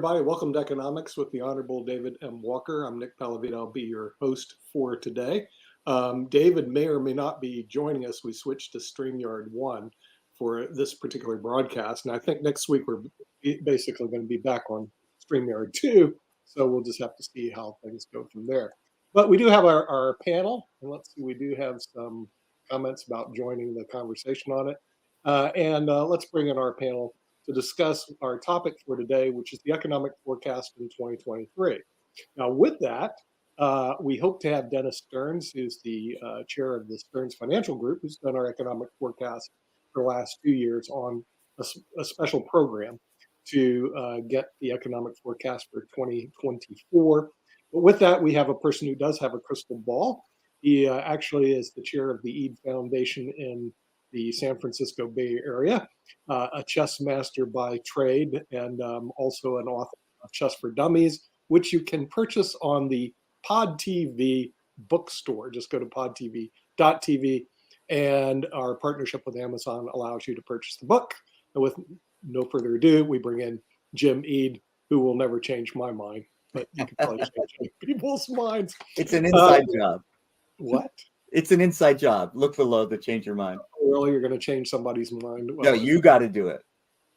everybody. Welcome to Economics with the Honorable David M. Walker. I'm Nick Palavita. I'll be your host for today. David may or may not be joining us. We switched to StreamYard 1 for this particular broadcast. And I think next week we're basically going to be back on StreamYard 2. So we'll just have to see how things go from there. But we do have our panel. And let's see, we do have some comments about joining the conversation on it. Let's bring in our panel to discuss our topic for today, which is the economic forecast in 2023. Now, with that, we hope to have Dennis Stearns, who's the chair of the Stearns Financial Group, who's done our economic forecast for the last 2 years on a special program to get the economic forecast for 2024. But with that, we have a person who does have a crystal ball. He actually is the chair of the Eid Foundation in the San Francisco Bay Area, a chess master by trade, and also an author of Chess for Dummies, which you can purchase on the Pod TV bookstore. Just go to podtv.tv, and our partnership with Amazon allows you to purchase the book. And with no further ado, we bring in Jim Eid, who will never change my mind, but you can probably change people's minds. It's an inside job. What? It's an inside job. Look below to change your mind. Really, you're going to change somebody's mind? Well, no, you got to do it.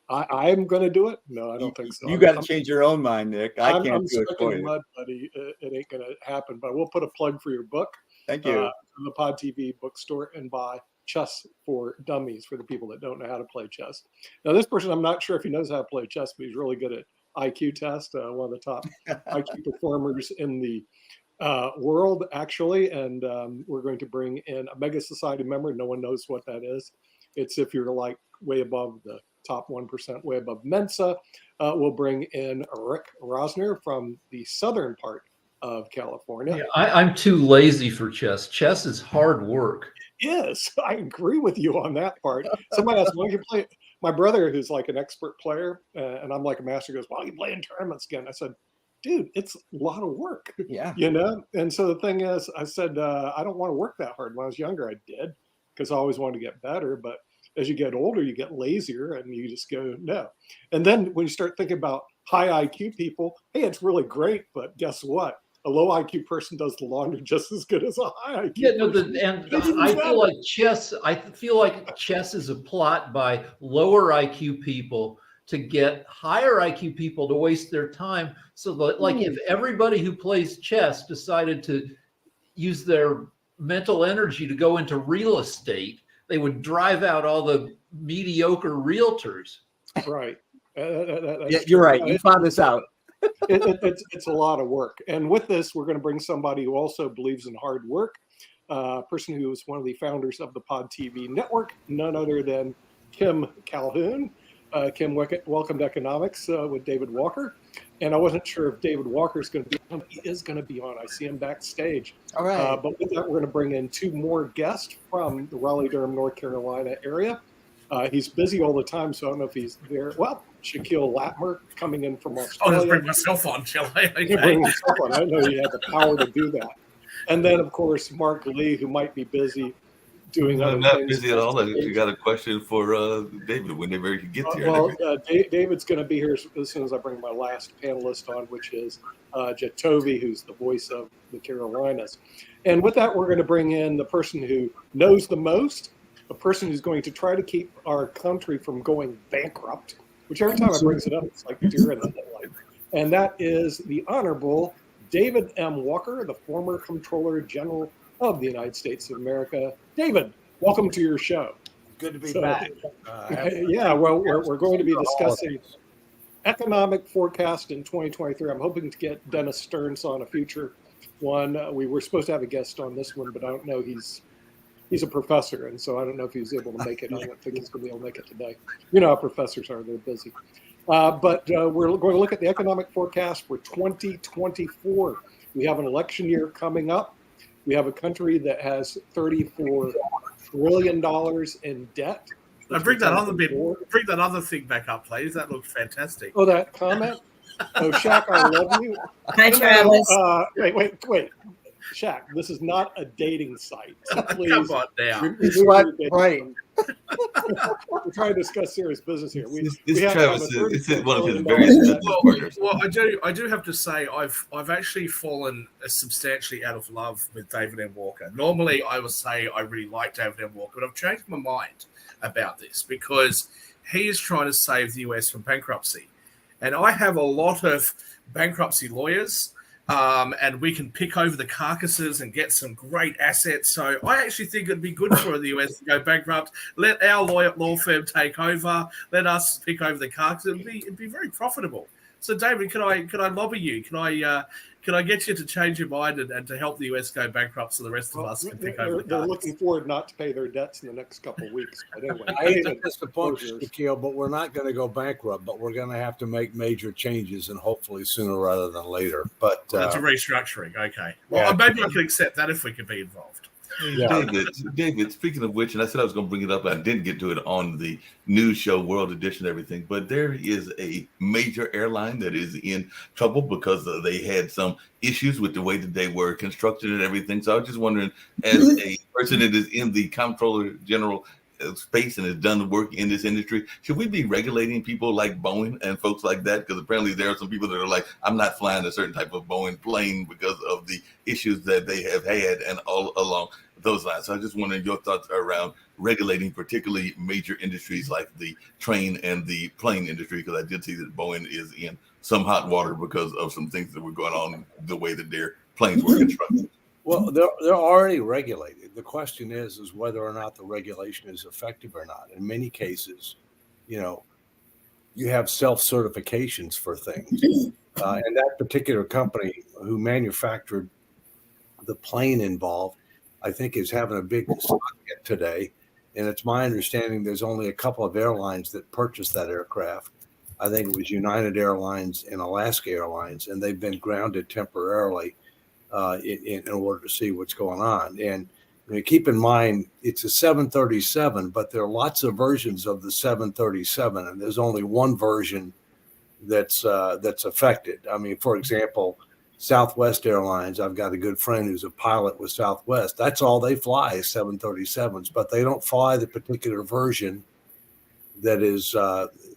I'm going to do it? No, I don't think so. You got to change your own mind, Nick. I can't do it for you. Mud, buddy. It ain't going to happen. But we'll put a plug for your book. Thank you. From the Pod TV bookstore, and buy Chess for Dummies for the people that don't know how to play chess. Now, this person, I'm not sure if he knows how to play chess, but he's really good at IQ test. One of the top IQ performers in the world, actually. And we're going to bring in a Mega Society member. No one knows what that is. It's if you're like way above the top 1%, way above Mensa. We'll bring in Rick Rosner from the southern part of California. Yeah, I'm too lazy for chess. Chess is hard work. Yes, I agree with you on that part. Somebody asked, why don't you play? My brother, who's like an expert player, and I'm like a master, goes, why don't you play in tournaments again? I said, dude, it's a lot of work. Yeah. You know? And so the thing is, I said, I don't want to work that hard. When I was younger, I did, because I always wanted to get better. But as you get older, you get lazier and you just go, no. And then when you start thinking about high IQ people, hey, it's really great, but guess what? A low IQ person does the laundry just as good as a high IQ. Yeah, no, person. I feel like chess is a plot by lower IQ people to get higher IQ people to waste their time. So that, like, if everybody who plays chess decided to use their mental energy to go into real estate, they would drive out all the mediocre realtors. Right. Yeah, you're right. You found this out. It's a lot of work. And with this, we're going to bring somebody who also believes in hard work, a person who is one of the founders of the Pod TV network, none other than Kim Calhoun. Kim, welcome to Economics with David Walker. And I wasn't sure if David Walker is going to be on. He is going to be on. I see him backstage. All right. But with that, we're going to bring in two more guests from the Raleigh-Durham, North Carolina area. He's busy all the time, so I don't know if he's there. Well, Shaquille Latmer coming in from Australia. I'll just bring myself on, shall I? Okay. Bring myself on. I didn't know you had the power to do that. And then, of course, Mark Lee, who might be busy doing other I'm not things. busy at all. If you got a question for David, whenever he gets here. Well, David's going to be here as soon as I bring my last panelist on, which is Jatovi, who's the voice of the Carolinas. And with that, we're going to bring in the person who knows the most, a person who's going to try to keep our country from going bankrupt, which every time I brings it up, it's like deer in the headlight. And that is the Honorable David M. Walker, the former Comptroller General of the United States of America. David, welcome to your show. Good to be back. Yeah, well, we're going to be discussing economic forecast in 2023. I'm hoping to get Dennis Stearns on a future one. We were supposed to have a guest on this one, but I don't know. He's a professor, and so I don't know if he was able to make it. I don't think he's going to be able to make it today. You know how professors are; they're busy. But we're going to look at the economic forecast for 2024. We have an election year coming up. We have a country that has $34 trillion in debt. Bring that other thing back up, please. That looks fantastic. Oh, that comment? Oh, Shaq, I love you. Hi, Travis. Wait. Shaq, this is not a dating site. So please, Come on now. Right. We're trying to discuss serious business here. It's have Travis. a It's one of his $34 various billion business partners. Well, I do have to say I've actually fallen substantially out of love with David M. Walker. Normally, I would say I really like David M. Walker, but I've changed my mind about this because he is trying to save the US from bankruptcy, and I have a lot of bankruptcy lawyers. And we can pick over the carcasses and get some great assets. So I actually think it'd be good for the US to go bankrupt. Let our law firm take over. Let us pick over the carcasses. It'd be very profitable. So David, can I lobby you? Can I get you to change your mind and to help the US go bankrupt so the rest of us can pick over the They're carcasses? looking forward not to pay their debts in the next couple of weeks. But anyway, I hate to disappoint you, Shaquille, but we're not going to go bankrupt, but we're going to have to make major changes and hopefully sooner rather than later. But That's a restructuring. Okay. Well, maybe I can accept that if we could be involved. yeah. David, speaking of which, and I said I was going to bring it up, I didn't get to it on the news show, World Edition, everything, but there is a major airline that is in trouble because they had some issues with the way that they were constructed and everything. So I was just wondering, as a person that is in the Comptroller General space and has done the work in this industry, should we be regulating people like Boeing and folks like that? Because apparently there are some people that are like, I'm not flying a certain type of Boeing plane because of the issues that they have had and all along those lines. So I just wondering your thoughts around regulating particularly major industries like the train and the plane industry, because I did see that Boeing is in some hot water because of some things that were going on the way that their planes were constructed. Well, they're already regulated. The question is whether or not the regulation is effective or not. In many cases, you have self-certifications for things. And that particular company who manufactured the plane involved, I think, is having a big stock hit today. And it's my understanding there's only a couple of airlines that purchased that aircraft. I think it was United Airlines and Alaska Airlines, and they've been grounded temporarily in order to see what's going on. And keep in mind, it's a 737, but there are lots of versions of the 737, and there's only one version that's affected. I mean, for example, Southwest Airlines, I've got a good friend who's a pilot with Southwest. That's all they fly is 737s, but they don't fly the particular version that is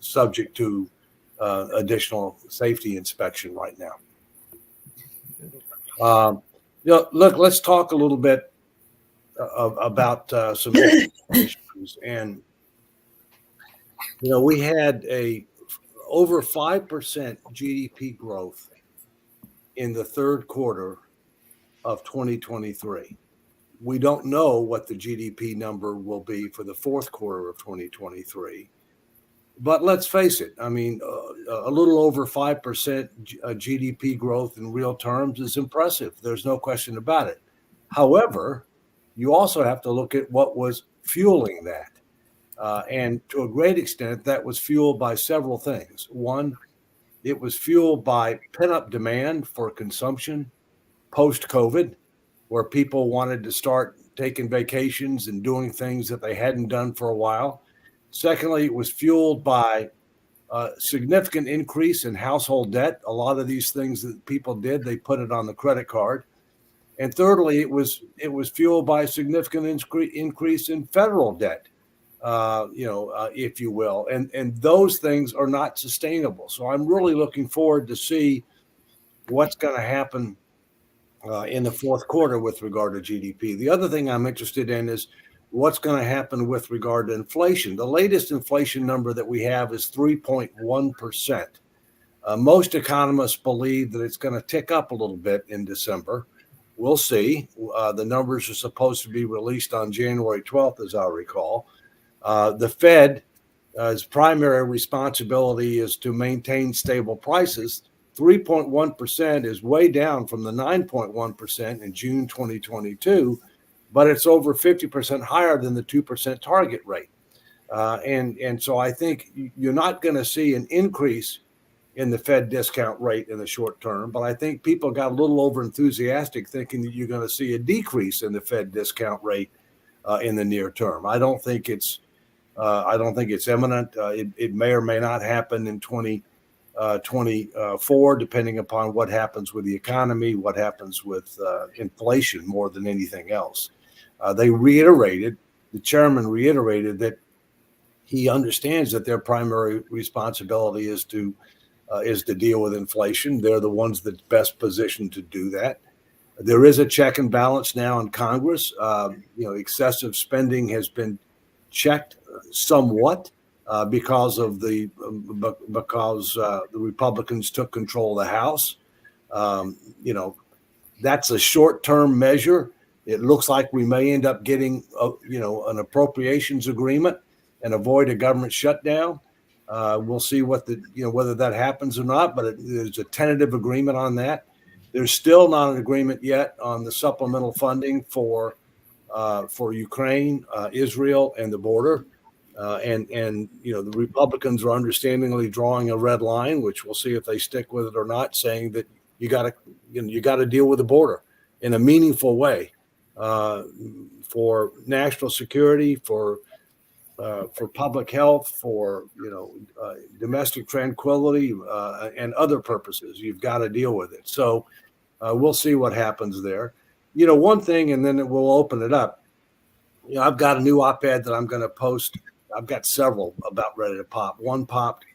subject to additional safety inspection right now. Look, let's talk a little bit about some issues. And, we had over 5% GDP growth in the third quarter of 2023. We don't know what the GDP number will be for the fourth quarter of 2023. But let's face it, I mean, a little over 5% GDP growth in real terms is impressive. There's no question about it. However, you also have to look at what was fueling that. And to a great extent, that was fueled by several things. One, it was fueled by pent-up demand for consumption post-COVID, where people wanted to start taking vacations and doing things that they hadn't done for a while. Secondly, it was fueled by a significant increase in household debt. A lot of these things that people did, they put it on the credit card. And thirdly, it was fueled by a significant increase in federal debt, if you will. And those things are not sustainable. So I'm really looking forward to see what's going to happen in the fourth quarter with regard to GDP. The other thing I'm interested in is what's going to happen with regard to inflation. The latest inflation number that we have is 3.1%. Most economists believe that it's going to tick up a little bit in December. We'll see. The numbers are supposed to be released on January 12th, as I recall. The Fed's primary responsibility is to maintain stable prices. 3.1% is way down from the 9.1% in June 2022, but it's over 50% higher than the 2% target rate. And so I think you're not going to see an increase in the Fed discount rate in the short term, but I think people got a little over enthusiastic thinking that you're going to see a decrease in the Fed discount rate in the near term. I don't think it's imminent. It may or may not happen in 2024, depending upon what happens with the economy, what happens with inflation more than anything else. The chairman reiterated that he understands that their primary responsibility is to deal with inflation. They're the ones that's best positioned to do that. There is a check and balance now in Congress. Excessive spending has been checked somewhat because the Republicans took control of the House. That's a short-term measure. It looks like we may end up getting an appropriations agreement and avoid a government shutdown. We'll see whether that happens or not, but there's a tentative agreement on that. There's still not an agreement yet on the supplemental funding for Ukraine, Israel, and the border. The Republicans are understandingly drawing a red line, which we'll see if they stick with it or not, saying that you got to deal with the border in a meaningful way for national security, for public health, for domestic tranquility, and other purposes. You've got to deal with it. So we'll see what happens there. One thing, and then we'll open it up. I've got a new op-ed that I'm going to post. I've got several about ready to pop. One popped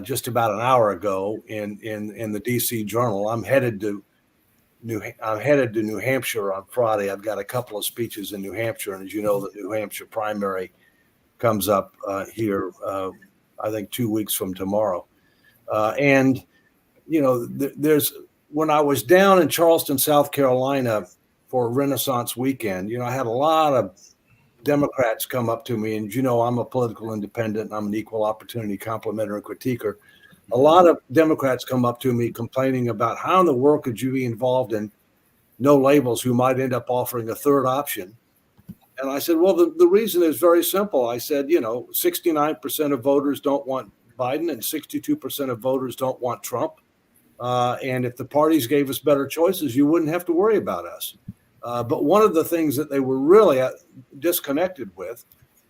just about an hour ago in the DC Journal. I'm headed to New Hampshire on Friday. I've got a couple of speeches in New Hampshire, and as you know, the New Hampshire primary comes up here, I think 2 weeks from tomorrow. There's when I was down in Charleston, South Carolina for Renaissance weekend, I had a lot of Democrats come up to me, and I'm a political independent. I'm an equal opportunity complimenter and critiquer. A lot of Democrats come up to me complaining about how in the world could you be involved in no labels who might end up offering a third option. And I said, well, the reason is very simple. I said, 69% of voters don't want Biden and 62% of voters don't want Trump. And if the parties gave us better choices, you wouldn't have to worry about us. But one of the things that they were really disconnected with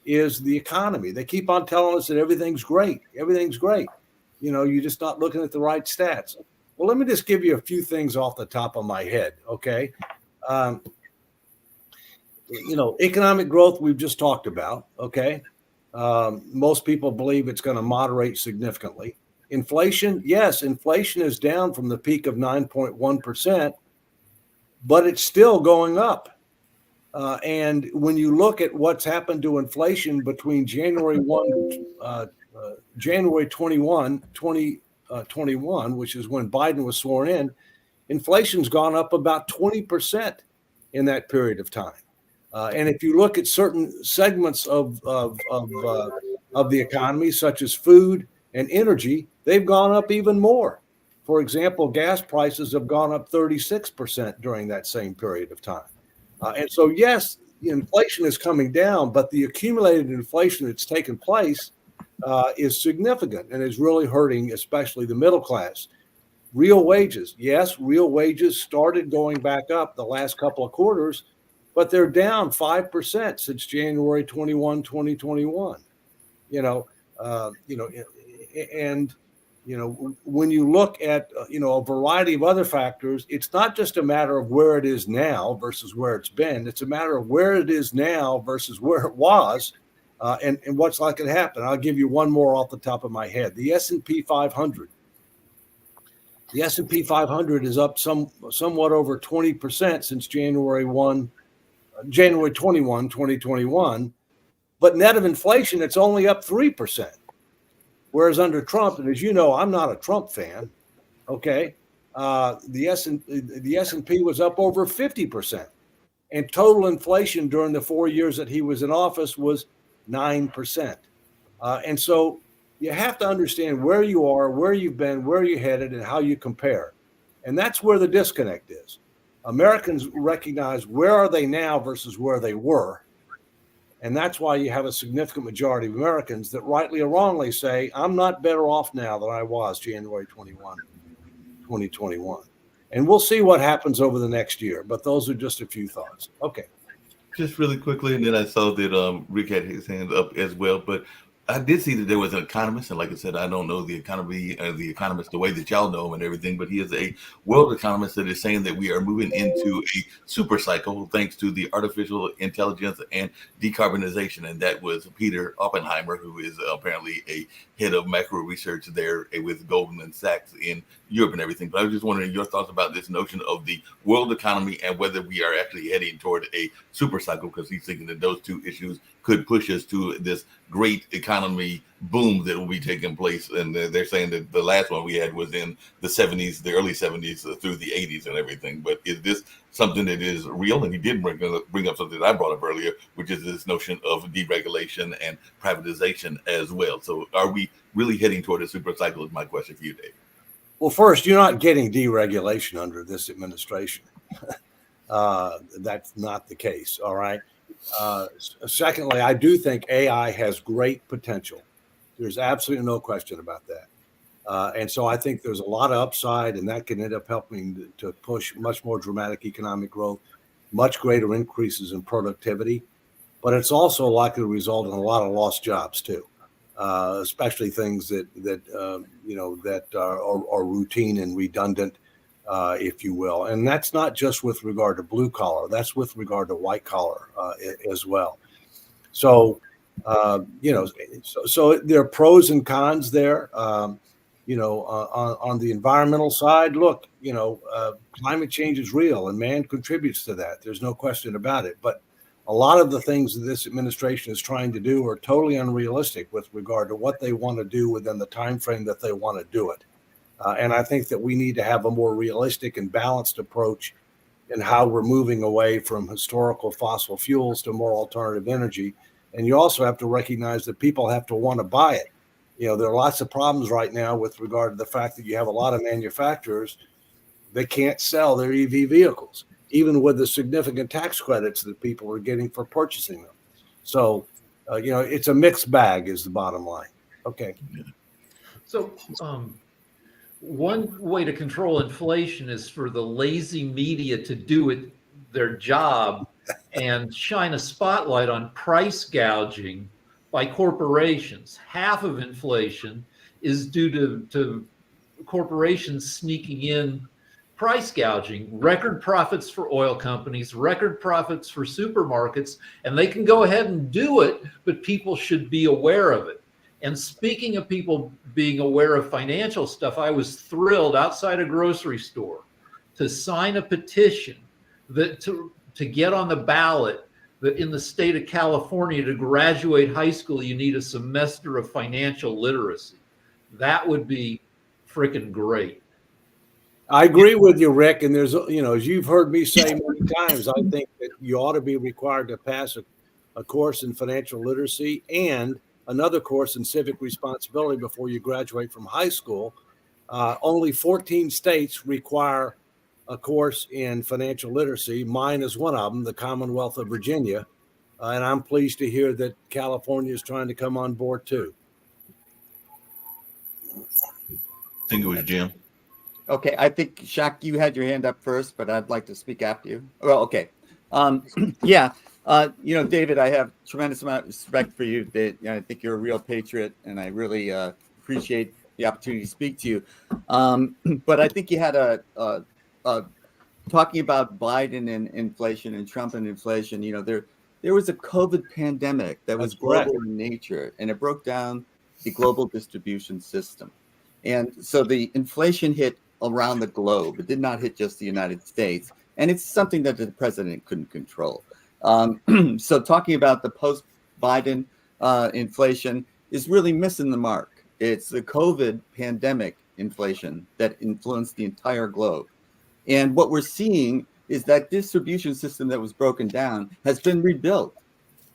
is the economy. They keep on telling us that everything's great. Everything's great. You're just not looking at the right stats. Well, let me just give you a few things off the top of my head, okay? Economic growth we've just talked about, okay? Most people believe it's going to moderate significantly. Inflation, yes, inflation is down from the peak of 9.1%, but it's still going up. And when you look at what's happened to inflation between January 2021, which is when Biden was sworn in, inflation's gone up about 20% in that period of time. And if you look at certain segments of the economy, such as food and energy, they've gone up even more. For example, gas prices have gone up 36% during that same period of time. And so, yes, inflation is coming down, but the accumulated inflation that's taken place is significant and is really hurting, especially the middle class. Real wages, yes, real wages started going back up the last couple of quarters, but they're down 5% since January 21, 2021. When you look at, a variety of other factors, it's not just a matter of where it is now versus where it's been. It's a matter of where it is now versus where it was and what's likely to happen. I'll give you one more off the top of my head. The S&P 500. The S&P 500 is up somewhat over 20% since January 21, 2021. But net of inflation, it's only up 3%. Whereas under Trump, and as you know, I'm not a Trump fan, okay, the S&P was up over 50%. And total inflation during the 4 years that he was in office was 9%. And so you have to understand where you are, where you've been, where you're headed, and how you compare. And that's where the disconnect is. Americans recognize where are they now versus where they were. And that's why you have a significant majority of Americans that rightly or wrongly say, I'm not better off now than I was January 21, 2021. And we'll see what happens over the next year. But those are just a few thoughts. Okay. Just really quickly, and then I saw that Rick had his hand up as well. But I did see that there was an economist, and like I said, I don't know the economy, the economist the way that y'all know him and everything, but he is a world economist that is saying that we are moving into a super cycle thanks to the artificial intelligence and decarbonization. And that was Peter Oppenheimer, who is apparently a head of macro research there with Goldman Sachs in Europe and everything. But I was just wondering your thoughts about this notion of the world economy and whether we are actually heading toward a super cycle, because he's thinking that those two issues could push us to this great economy boom that will be taking place. And they're saying that the last one we had was in the 70s, the early 70s through the 80s and everything. But is this something that is real? And he did bring up something that I brought up earlier, which is this notion of deregulation and privatization as well. So are we really heading toward a super cycle is my question for you, Dave. Well, first, you're not getting deregulation under this administration. That's not the case. All right. Secondly, I do think AI has great potential. There's absolutely no question about that. And so I think there's a lot of upside, and that can end up helping to push much more dramatic economic growth, much greater increases in productivity. But it's also likely to result in a lot of lost jobs too, especially things that are routine and redundant, if you will. And that's not just with regard to blue collar, that's with regard to white collar as well. So, so there are pros and cons there. On the environmental side, look, climate change is real and man contributes to that. There's no question about it. But a lot of the things that this administration is trying to do are totally unrealistic with regard to what they want to do within the time frame that they want to do it. And I think that we need to have a more realistic and balanced approach in how we're moving away from historical fossil fuels to more alternative energy. And you also have to recognize that people have to want to buy it. There are lots of problems right now with regard to the fact that you have a lot of manufacturers that can't sell their EV vehicles, even with the significant tax credits that people are getting for purchasing them. So, it's a mixed bag is the bottom line. Okay. So, one way to control inflation is for the lazy media to do their job and shine a spotlight on price gouging by corporations. Half of inflation is due to corporations sneaking in price gouging, record profits for oil companies, record profits for supermarkets, and they can go ahead and do it, but people should be aware of it. And speaking of people being aware of financial stuff, I was thrilled outside a grocery store to sign a petition that to get on the ballot that in the state of California, to graduate high school, you need a semester of financial literacy. That would be freaking great. I agree with you, Rick. And there's, as you've heard me say many times, I think that you ought to be required to pass a course in financial literacy and another course in civic responsibility before you graduate from high school. Only 14 states require a course in financial literacy. Mine is one of them, the Commonwealth of Virginia. And I'm pleased to hear that California is trying to come on board too. I think it was Jim. Okay, I think, Shaq, you had your hand up first, but I'd like to speak after you. Well, okay. David, I have tremendous amount of respect for you. I think you're a real patriot, and I really appreciate the opportunity to speak to you. But I think you had talking about Biden and inflation and Trump and inflation. There was a COVID pandemic that was global in nature, and it broke down the global distribution system. And so the inflation hit around the globe. It did not hit just the United States. And it's something that the president couldn't control. So talking about the post-Biden inflation is really missing the mark. It's the COVID pandemic inflation that influenced the entire globe. And what we're seeing is that distribution system that was broken down has been rebuilt.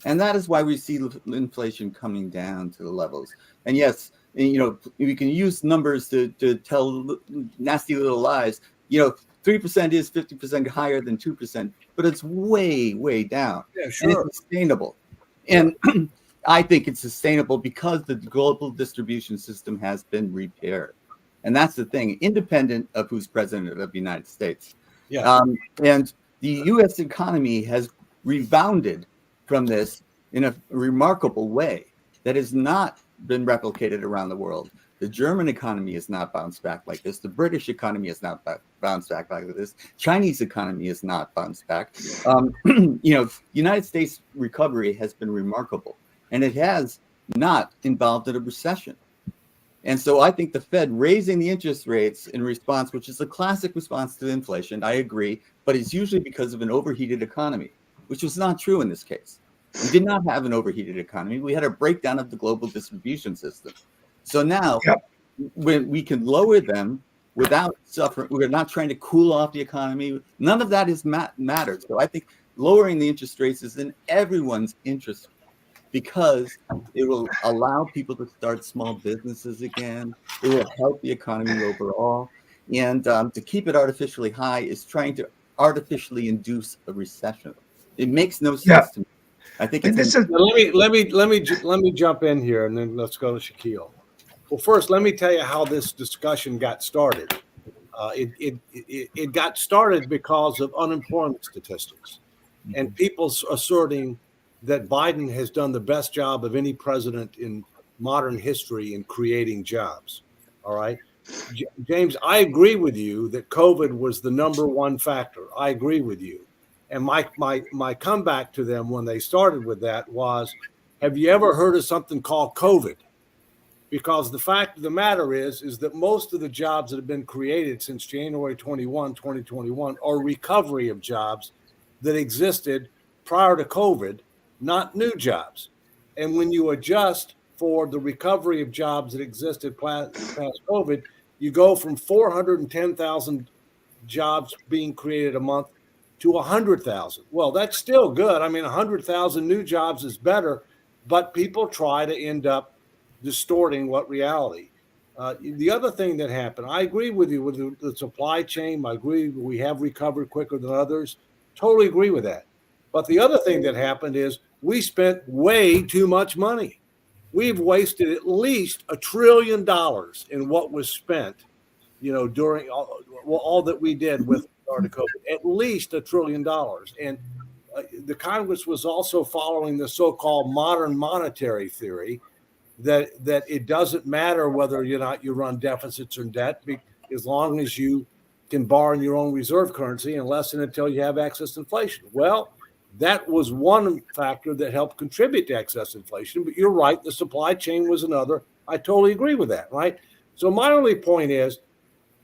And that is why we see inflation coming down to the levels. And yes, we can use numbers to tell nasty little lies. 3% is 50% higher than 2%, but it's way, way down. Yeah, sure. And it's sustainable. And I think it's sustainable because the global distribution system has been repaired. And that's the thing, independent of who's president of the United States. Yeah. And the U.S. economy has rebounded from this in a remarkable way. that has not been replicated around the world. The German economy has not bounced back like this. The British economy has not bounced back like this. Chinese economy has not bounced back. United States recovery has been remarkable, and it has not involved in a recession. And so I think the Fed raising the interest rates in response, which is a classic response to inflation, I agree, but it's usually because of an overheated economy, which was not true in this case. We did not have an overheated economy. We had a breakdown of the global distribution system. So now, when we can lower them without suffering, we're not trying to cool off the economy. None of that is mattered. So I think lowering the interest rates is in everyone's interest, because it will allow people to start small businesses again. It will help the economy overall. And to keep it artificially high is trying to artificially induce a recession. It makes no sense to me. I think it's let me jump in here, and then let's go to Shaquille. Well, first, let me tell you how this discussion got started. It got started because of unemployment statistics and people asserting that Biden has done the best job of any president in modern history in creating jobs. All right. James, I agree with you that COVID was the number one factor. I agree with you. And my comeback to them when they started with that was, have you ever heard of something called COVID? Because the fact of the matter is that most of the jobs that have been created since January 2021 are recovery of jobs that existed prior to COVID, not new jobs. And when you adjust for the recovery of jobs that existed past COVID, you go from 410,000 jobs being created a month to 100,000. Well, that's still good. I mean, 100,000 new jobs is better, but people try to end up distorting what reality. The other thing that happened, I agree with you with the supply chain. I agree we have recovered quicker than others. Totally agree with that. But the other thing that happened is we spent way too much money. We've wasted at least $1 trillion in what was spent, during all that we did with regard to COVID. At least $1 trillion. And the Congress was also following the so-called modern monetary theory that it doesn't matter whether or not you run deficits or debt, as long as you can borrow in your own reserve currency, unless and until you have excess inflation. Well, that was one factor that helped contribute to excess inflation. But you're right, the supply chain was another. I totally agree with that, right? So my only point is,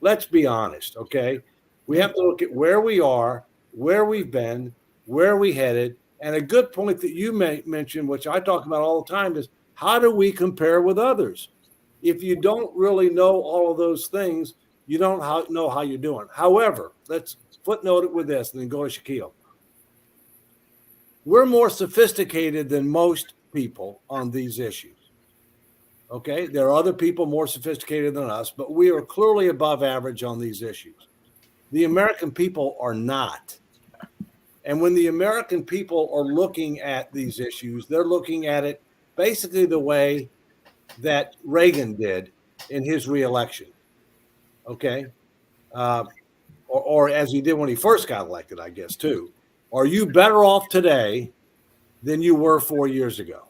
let's be honest, okay? We have to look at where we are, where we've been, where we headed. And a good point that you mentioned, which I talk about all the time, is how do we compare with others? If you don't really know all of those things, you don't know how you're doing. However, let's footnote it with this and then go to Shaquille. We're more sophisticated than most people on these issues. Okay, there are other people more sophisticated than us, but we are clearly above average on these issues. The American people are not. And when the American people are looking at these issues, they're looking at it basically the way that Reagan did in his reelection. Okay, or as he did when he first got elected, I guess, too. Are you better off today than you were 4 years ago?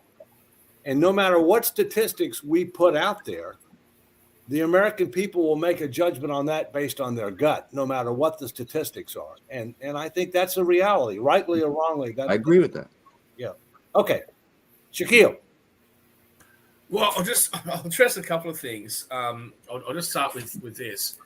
And no matter what statistics we put out there, the American people will make a judgment on that based on their gut, no matter what the statistics are. And I think that's a reality, rightly or wrongly. I agree with that. Yeah. Okay. Shaquille. Well, I'll address a couple of things. I'll just start with this.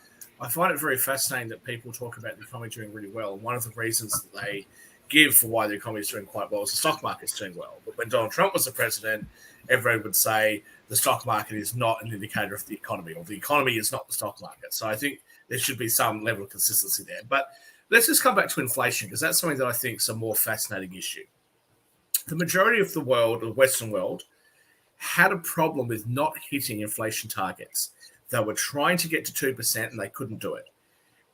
I find it very fascinating that people talk about the economy doing really well. And one of the reasons that they give for why the economy is doing quite well is the stock market's doing well. But when Donald Trump was the president, everyone would say the stock market is not an indicator of the economy, or the economy is not the stock market. So I think there should be some level of consistency there. But let's just come back to inflation, because that's something that I think is a more fascinating issue. The majority of the world, the Western world, had a problem with not hitting inflation targets. They were trying to get to 2% and they couldn't do it.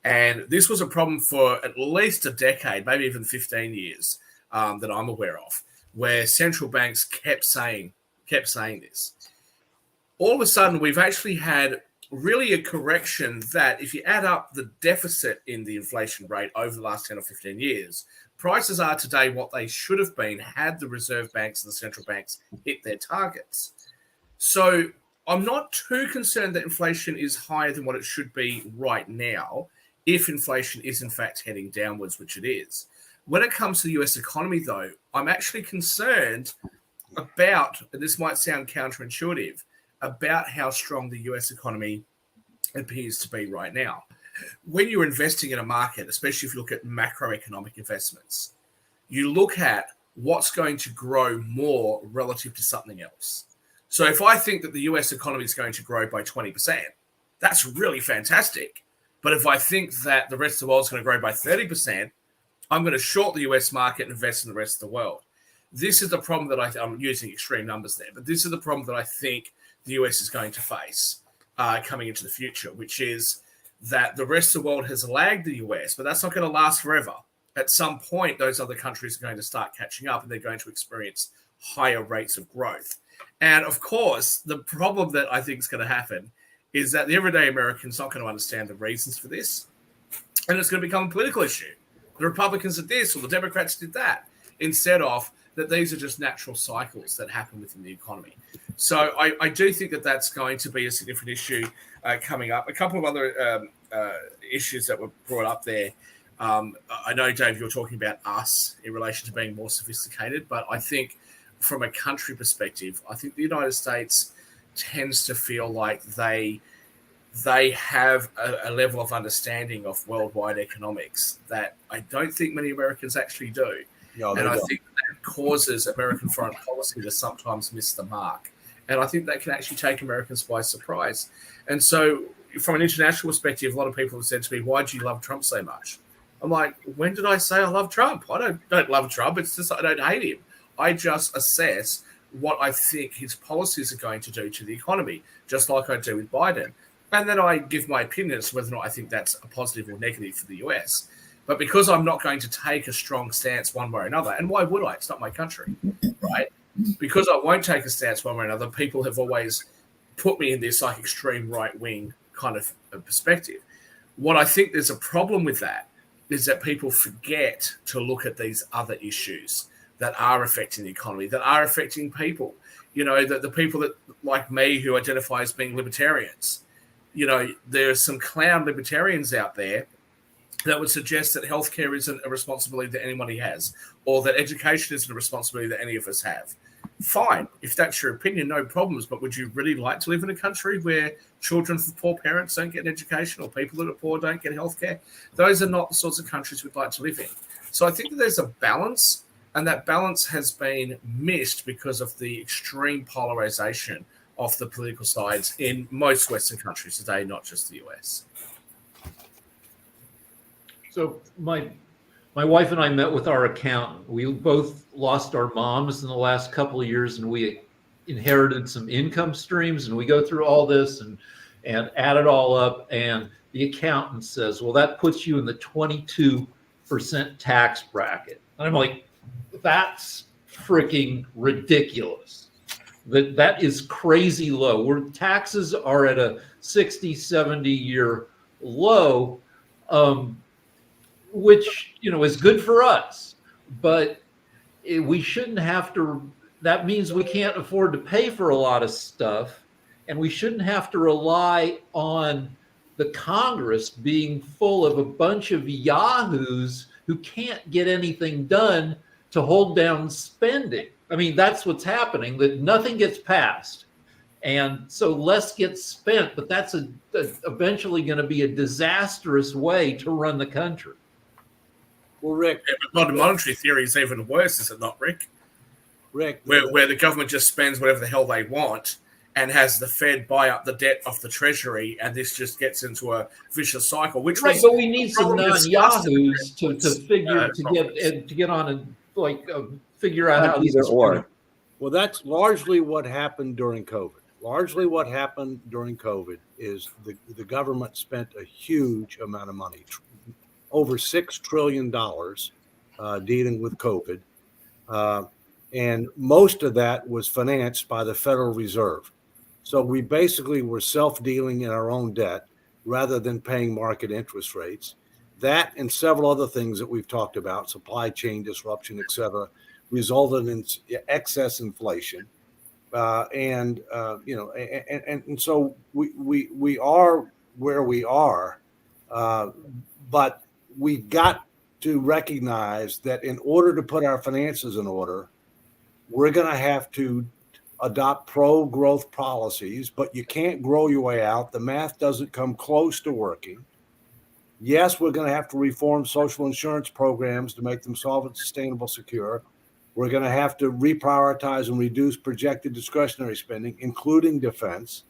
And this was a problem for at least a decade, maybe even 15 years that I'm aware of, where central banks kept saying this. All of a sudden, we've actually had really a correction that if you add up the deficit in the inflation rate over the last 10 or 15 years, prices are today what they should have been had the reserve banks and the central banks hit their targets. So I'm not too concerned that inflation is higher than what it should be right now, if inflation is in fact heading downwards, which it is. When it comes to the US economy, though, I'm actually concerned about, and this might sound counterintuitive, about how strong the US economy appears to be right now. When you're investing in a market, especially if you look at macroeconomic investments, you look at what's going to grow more relative to something else. So if I think that the US economy is going to grow by 20%, that's really fantastic. But if I think that the rest of the world is going to grow by 30%, I'm going to short the US market and invest in the rest of the world. This is the problem that I'm using extreme numbers there, but this is the problem that I think the US is going to face coming into the future, which is that the rest of the world has lagged the US, but that's not going to last forever. At some point, those other countries are going to start catching up and they're going to experience higher rates of growth. And of course, the problem that I think is going to happen is that the everyday American's not going to understand the reasons for this. And it's going to become a political issue. The Republicans did this or the Democrats did that, instead of that these are just natural cycles that happen within the economy. So I do think that that's going to be a significant issue coming up. A couple of other issues that were brought up there. I know, Dave, you're talking about us in relation to being more sophisticated, but I think from a country perspective, I think the United States tends to feel like they have a level of understanding of worldwide economics that I don't think many Americans actually do. No, and I think that causes American foreign policy to sometimes miss the mark. And I think that can actually take Americans by surprise. And so from an international perspective, a lot of people have said to me, why do you love Trump so much? I'm like, when did I say I love Trump? I don't love Trump. It's just I don't hate him. I just assess what I think his policies are going to do to the economy, just like I do with Biden. And then I give my opinion as to whether or not I think that's a positive or negative for the US. But because I'm not going to take a strong stance one way or another, and why would I? It's not my country, right? Because I won't take a stance one way or another, people have always put me in this like extreme right-wing kind of perspective. What I think there's a problem with that is that people forget to look at these other issues that are affecting the economy, that are affecting people. You know, the people that, like me, who identify as being libertarians. You know, there are some clown libertarians out there that would suggest that healthcare isn't a responsibility that anybody has, or that education isn't a responsibility that any of us have. Fine, if that's your opinion, no problems. But would you really like to live in a country where children from poor parents don't get an education, or people that are poor don't get healthcare? Those are not the sorts of countries we'd like to live in. So I think that there's a balance, and that balance has been missed because of the extreme polarization of the political sides in most Western countries today, not just the US. So my wife and I met with our accountant. We both lost our moms in the last couple of years, and we inherited some income streams. And we go through all this and add it all up. And the accountant says, well, that puts you in the 22% tax bracket. And I'm like, that's freaking ridiculous. That is crazy low. Where taxes are at a 60, 70-year low, which, you know, is good for us, but we shouldn't have to. That means we can't afford to pay for a lot of stuff, and we shouldn't have to rely on the Congress being full of a bunch of yahoos who can't get anything done to hold down spending. I mean, that's what's happening, that nothing gets passed. And so less gets spent, but that's eventually going to be a disastrous way to run the country. Well, Rick, Yeah, but modern monetary theory is even worse, is it not, Rick? Rick, Where the government just spends whatever the hell they want and has the Fed buy up the debt of the Treasury, and this just gets into a vicious cycle. Which Right, was but we need some discussed in non-yahoos to get on and figure out how these Either or. well, that's largely what happened during COVID. Largely what happened during COVID is the government spent a huge amount of money, over $6 trillion dealing with COVID. And most of that was financed by the Federal Reserve. So we basically were self-dealing in our own debt rather than paying market interest rates. that and several other things that we've talked about, supply chain disruption, et cetera, resulted in excess inflation. And so we are where we are, but we've got to recognize that in order to put our finances in order, we're going to have to adopt pro-growth policies, but you can't grow your way out. The math doesn't come close to working. Yes, we're going to have to reform social insurance programs to make them solvent, sustainable, secure. We're going to have to reprioritize and reduce projected discretionary spending, including defense.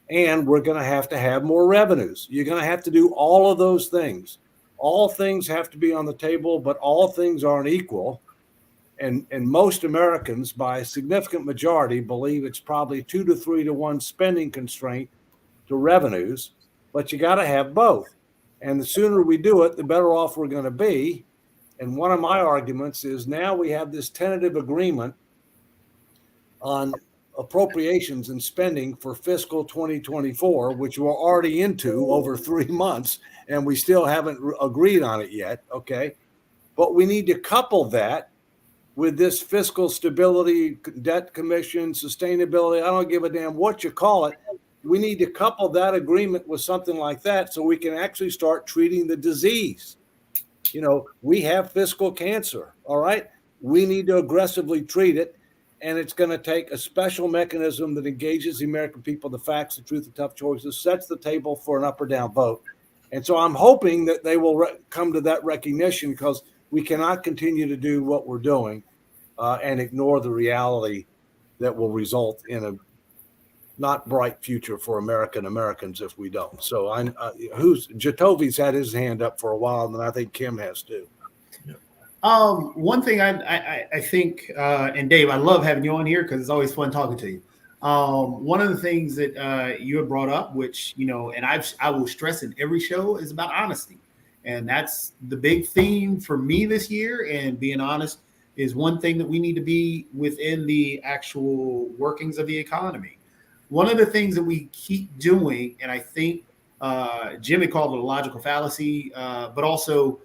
And we're going to have more revenues. You're going to have to do all of those things. All things have to be on the table, but all things aren't equal. And most Americans, by a significant majority, believe it's probably 2 to 3 to 1 spending constraint to revenues, but you got to have both. And the sooner we do it, the better off we're going to be. And one of my arguments is now we have this tentative agreement on appropriations and spending for fiscal 2024, which we're already into over 3 months, and we still haven't agreed on it yet. Okay. But we need to couple that with this fiscal stability, debt commission, sustainability. I don't give a damn what you call it. We need to couple that agreement with something like that so we can actually start treating the disease. We have fiscal cancer. All right. We need to aggressively treat it. And it's going to take a special mechanism that engages the American people, the facts, the truth, the tough choices, sets the table for an up or down vote. And so I'm hoping that they will come to that recognition, because we cannot continue to do what we're doing and ignore the reality that will result in a not bright future for Americans if we don't. So Jatovi's had his hand up for a while, and I think Kim has too. One thing I think, and Dave, I love having you on here because it's always fun talking to you. One of the things that you have brought up, which, and I will stress in every show, is about honesty. And that's the big theme for me this year. And being honest is one thing that we need to be within the actual workings of the economy. One of the things that we keep doing, and I think Jimmy called it a logical fallacy, but also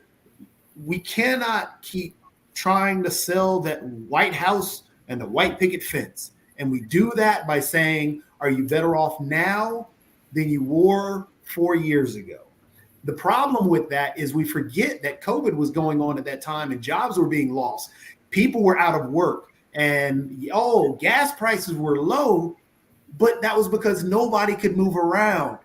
we cannot keep trying to sell that White House and the white picket fence. And we do that by saying, are you better off now than you were 4 years ago? The problem with that is we forget that COVID was going on at that time and jobs were being lost. People were out of work and, gas prices were low, but that was because nobody could move around.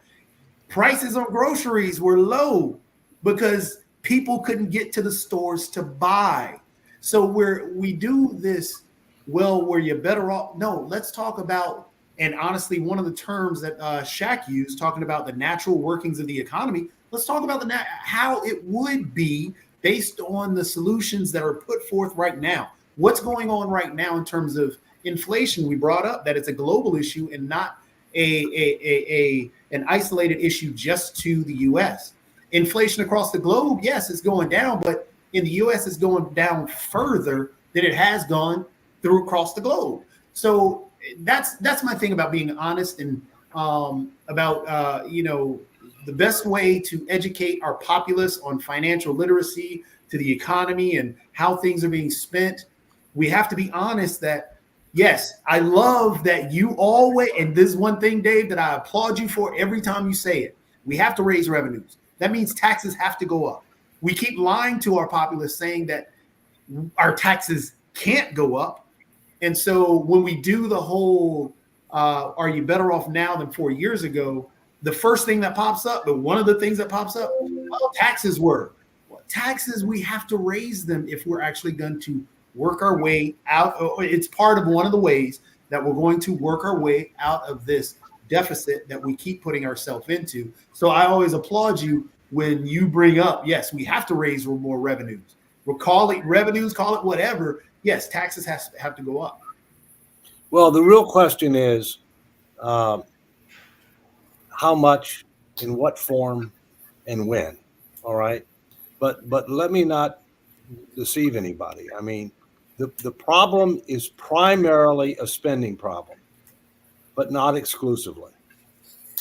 Prices on groceries were low because people couldn't get to the stores to buy. So we do this, where you're better off. No, let's talk about, and honestly, one of the terms that Shaq used, talking about the natural workings of the economy, let's talk about how it would be based on the solutions that are put forth right now. What's going on right now in terms of inflation? We brought up that it's a global issue and not an isolated issue just to the U.S. Inflation across the globe, yes, it's going down, but in the U.S., it's going down further than it has gone through across the globe. So that's my thing about being honest and about the best way to educate our populace on financial literacy, to the economy and how things are being spent. We have to be honest that, yes, I love that you always, and this is one thing, Dave, that I applaud you for every time you say it. We have to raise revenues. That means taxes have to go up. We keep lying to our populace saying that our taxes can't go up. And so when we do the whole, are you better off now than 4 years ago? The first thing that pops up, but one of the things that pops up, taxes were. Well, taxes, we have to raise them if we're actually going to work our way out. It's part of one of the ways that we're going to work our way out of this deficit that we keep putting ourselves into. So I always applaud you when you bring up, yes, we have to raise more revenues. We'll call it revenues, call it whatever. Yes, taxes have to go up. Well, the real question is how much, in what form, and when. All right. But let me not deceive anybody. I mean, the problem is primarily a spending problem, but not exclusively.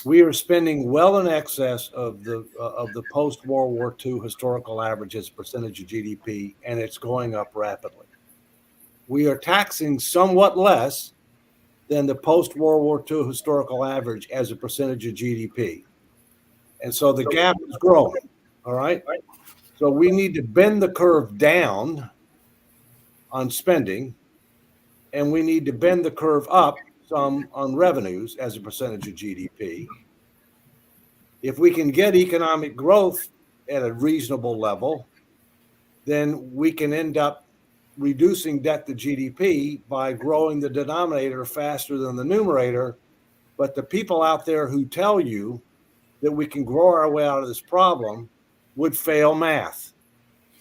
We are spending well in excess of the post-World War II historical average as a percentage of GDP, and it's going up rapidly. We are taxing somewhat less than the post-World War II historical average as a percentage of GDP. And so the gap is growing, all right? So we need to bend the curve down on spending, and we need to bend the curve up some on revenues as a percentage of GDP. If we can get economic growth at a reasonable level, then we can end up reducing debt to GDP by growing the denominator faster than the numerator. But the people out there who tell you that we can grow our way out of this problem would fail math.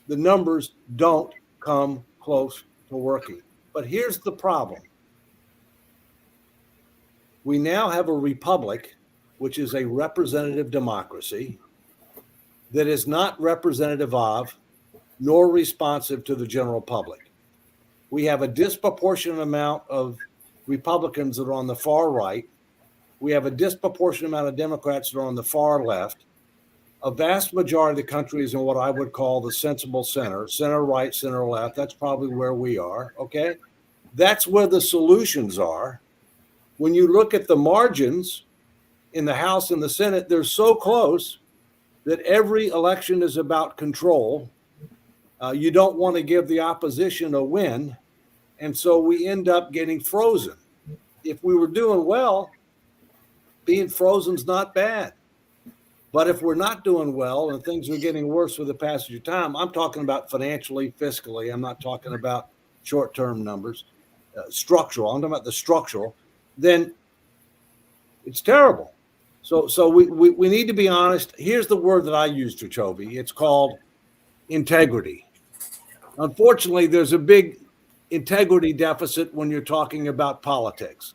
The numbers don't come close to working. But here's the problem. We now have a republic, which is a representative democracy, that is not representative of nor responsive to the general public. We have a disproportionate amount of Republicans that are on the far right. We have a disproportionate amount of Democrats that are on the far left. A vast majority of the country is in what I would call the sensible center, center right, center left. That's probably where we are, okay? That's where the solutions are. When you look at the margins in the House and the Senate, they're so close that every election is about control. You don't want to give the opposition a win, and so we end up getting frozen. If we were doing well, being frozen's not bad. But if we're not doing well and things are getting worse with the passage of time, I'm talking about financially, fiscally. I'm not talking about short-term numbers, structural. I'm talking about the structural. Then it's terrible. So we need to be honest. Here's the word that I use, Chovy. It's called integrity. Unfortunately, there's a big integrity deficit when you're talking about politics.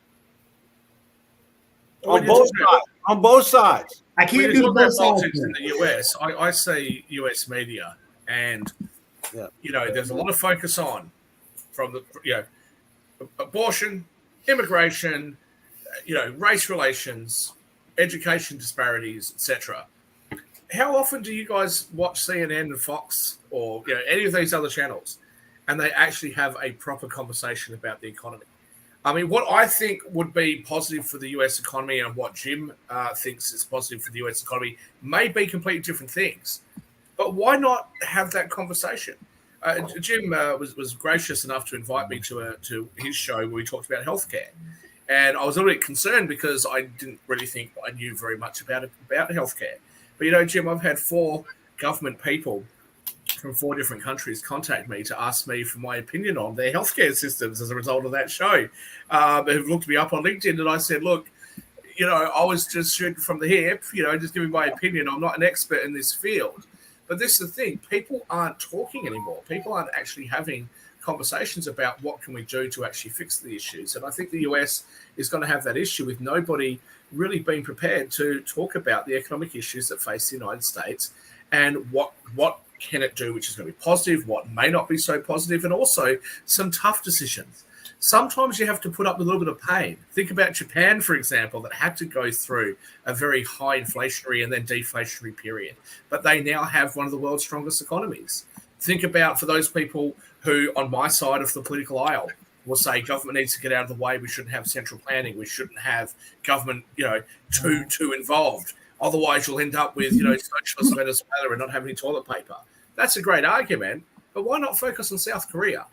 On both sides. I can't When do you the talk about both sides. politics in the US, I say US media, and there's a lot of focus on from the abortion, immigration, race relations, education disparities, etc. How often do you guys watch CNN and Fox or any of these other channels, and they actually have a proper conversation about the economy? I mean, what I think would be positive for the US economy and what Jim thinks is positive for the US economy may be completely different things. But why not have that conversation? Jim was gracious enough to invite me to his show where we talked about healthcare. And I was a little bit concerned because I didn't really think I knew very much about healthcare. But, Jim, I've had 4 government people from 4 different countries contact me to ask me for my opinion on their healthcare systems as a result of that show. They've looked me up on LinkedIn, and I said, look, I was just shooting from the hip, just giving my opinion. I'm not an expert in this field. But this is the thing. People aren't talking anymore. People aren't actually having conversations about what can we do to actually fix the issues. And I think the US is going to have that issue with nobody really being prepared to talk about the economic issues that face the United States and what can it do, which is going to be positive, what may not be so positive, and also some tough decisions. Sometimes you have to put up with a little bit of pain. Think about Japan, for example, that had to go through a very high inflationary and then deflationary period, but they now have one of the world's strongest economies. Think about for those people who, on my side of the political aisle, will say government needs to get out of the way. We shouldn't have central planning. We shouldn't have government, too involved. Otherwise, you'll end up with, socialist Venezuela and not have any toilet paper. That's a great argument, but why not focus on South Korea?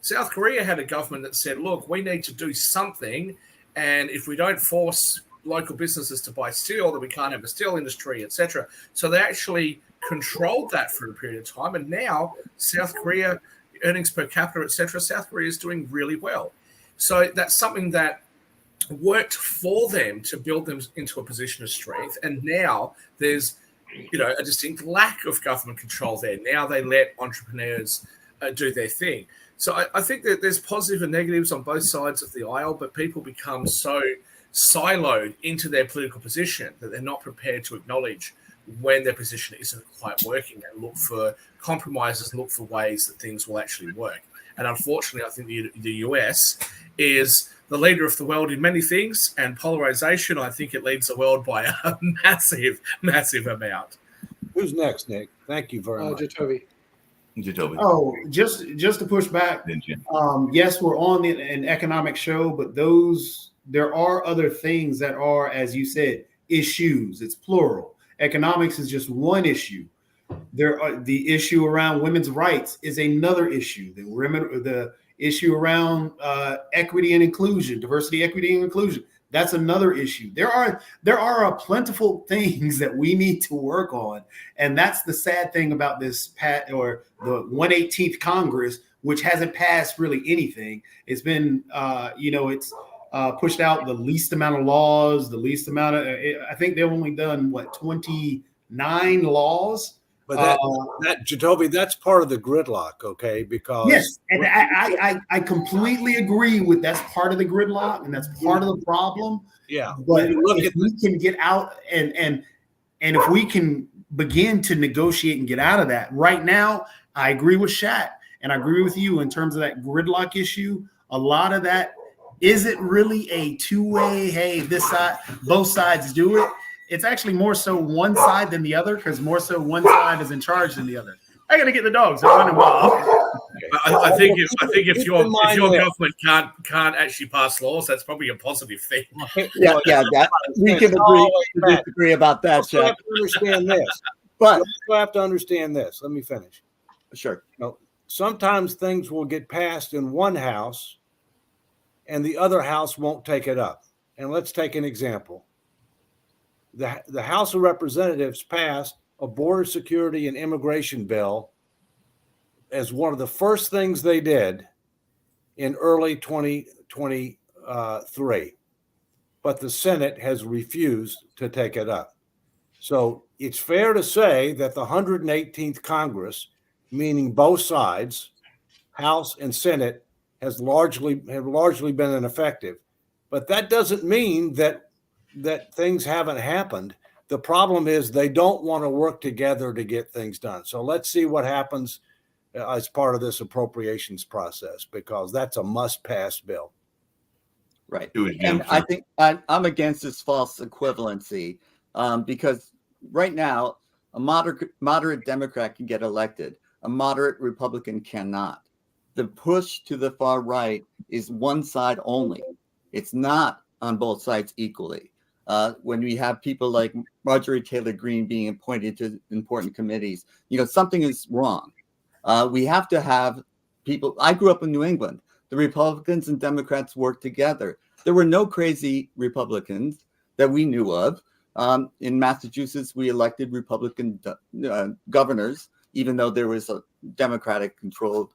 South Korea had a government that said, look, we need to do something, and if we don't force local businesses to buy steel, then we can't have a steel industry, etc. So they actually controlled that for a period of time, and now South Korea, earnings per capita, etc., South Korea is doing really well. So that's something that worked for them to build them into a position of strength, and now there's a distinct lack of government control there. Now they let entrepreneurs do their thing. So I think that there's positive and negatives on both sides of the aisle, but people become so siloed into their political position that they're not prepared to acknowledge when their position isn't quite working and look for compromises, look for ways that things will actually work. And unfortunately, I think the US is the leader of the world in many things, and polarization, I think it leads the world by a massive, massive amount. Who's next, Nick? Thank you very much. Jacoby. Jacoby. Oh, just to push back. Didn't you? Yes, we're on an economic show, but there are other things that are, as you said, issues. It's plural. Economics is just one issue. The issue around women's rights is another issue. The issue around equity and inclusion, diversity, equity, and inclusion. That's another issue. There are a plentiful things that we need to work on, and that's the sad thing about this the 118th Congress, which hasn't passed really anything. It's been, it's pushed out the least amount of laws, the least amount of. I think they've only done 29 laws. But that Jacoby, that's part of the gridlock, okay? Because yes, and I completely agree with that's part of the gridlock and that's part of the problem. yeah, But look if at we can get out and if we can begin to negotiate and get out of that right now, I agree with Shat and I agree with you in terms of that gridlock issue. A lot of that isn't really a two-way. Hey, this side, both sides do it. It's actually more so one side than the other because more so one side is in charge than the other. I gotta get the dogs. They're running wild. I think if your government can't actually pass laws, that's probably a positive thing. Yeah, that we can agree to disagree about that, You have Jack. to understand this. But You have to understand this. Let me finish. sure. Sometimes things will get passed in one house and the other house won't take it up. And let's take an example. The House of Representatives passed a border security and immigration bill as one of the first things they did in early 2023. But the Senate has refused to take it up. So it's fair to say that the 118th Congress, meaning both sides, House and Senate, have largely been ineffective. But that doesn't mean that things haven't happened. The problem is they don't want to work together to get things done. So let's see what happens as part of this appropriations process, because that's a must-pass bill. Right. It was And Jim I Trump. think I'm against this false equivalency because right now a moderate Democrat can get elected. A moderate Republican cannot. The push to the far right is one side only. It's not on both sides equally. When we have people like Marjorie Taylor Greene being appointed to important committees, something is wrong. We have to have people. I grew up in New England. The Republicans and Democrats worked together. There were no crazy Republicans that we knew of. In Massachusetts, we elected Republican governors, even though there was a Democratic-controlled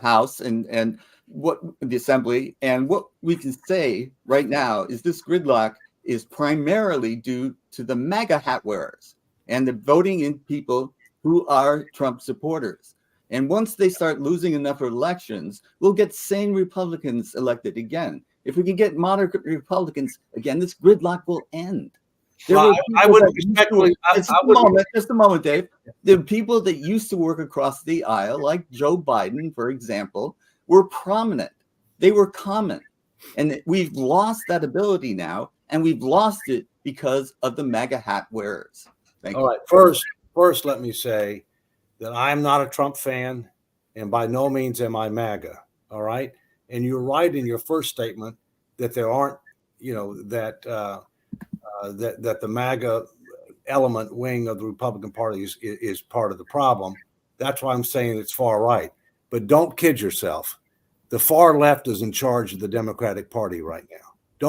House and what the Assembly. And what we can say right now is this gridlock is primarily due to the MAGA hat wearers and the voting in people who are Trump supporters. And once they start losing enough elections, we'll get sane Republicans elected again. If we can get moderate Republicans again, this gridlock will end. Just a moment, Dave. The people that used to work across the aisle, like Joe Biden, for example, were prominent. They were common. And we've lost that ability now, and we've lost it because of the MAGA hat wearers. Thank you. All right. First, let me say that I'm not a Trump fan, and by no means am I MAGA. All right. And you're right in your first statement that there aren't, that the MAGA element wing of the Republican Party is part of the problem. That's why I'm saying it's far right. But don't kid yourself. The far left is in charge of the Democratic Party right now.